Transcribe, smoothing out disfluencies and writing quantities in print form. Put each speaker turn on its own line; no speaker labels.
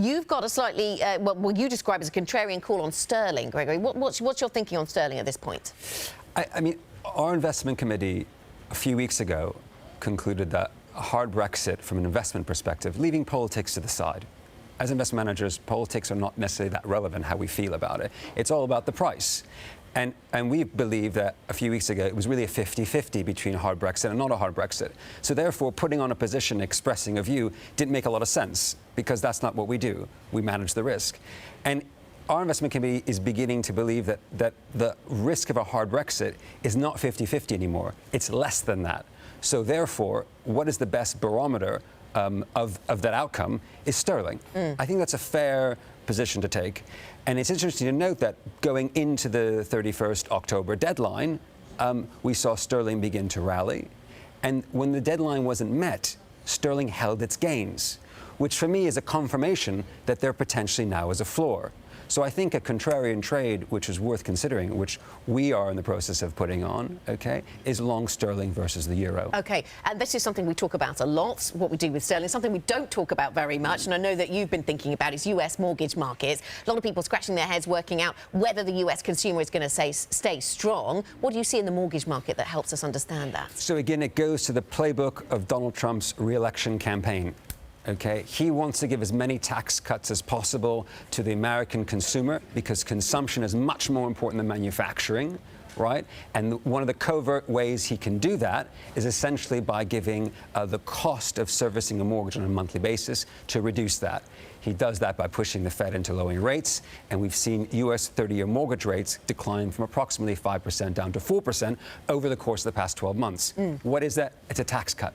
You've got a slightly, what you describe as a contrarian call on sterling, Gregory. What's your thinking on sterling at this point?
I mean, our investment committee a few weeks ago concluded that a hard Brexit from an investment perspective, leaving politics to the side. As investment managers, politics are not necessarily that relevant how we feel about it. It's all about the price. And we believe that a few weeks ago it was really a 50-50 between a hard Brexit and not a hard Brexit. So therefore, putting on a position, expressing a view, didn't make a lot of sense, because that's not what we do. We manage the risk. And our investment committee is beginning to believe that the risk of a hard Brexit is not 50-50 anymore. It's less than that. So therefore, what is the best barometer of that outcome is sterling. I think that's a fair position to take. And it's interesting to note that going into the 31st October deadline, we saw sterling begin to rally. And when the deadline wasn't met, sterling held its gains, which for me is a confirmation that there potentially now is a floor. So I think a contrarian trade, which is worth considering, which we are in the process of putting on, okay, is long sterling versus the euro.
Okay, and this is something we talk about a lot, what we do with sterling. Something we don't talk about very much, and I know that you've been thinking about, is US mortgage markets. A lot of people scratching their heads working out whether the US consumer is going to stay strong. What do you see in the mortgage market that helps us understand that?
So again, it goes to the playbook of Donald Trump's re-election campaign. Okay, he wants to give as many tax cuts as possible to the American consumer, because consumption is much more important than manufacturing, right? And one of the covert ways he can do that is essentially by giving the cost of servicing a mortgage on a monthly basis to reduce that. He does that by pushing the Fed into lowering rates, and we've seen U.S. 30-year mortgage rates decline from approximately 5% down to 4% over the course of the past 12 months. What is that? It's a tax cut.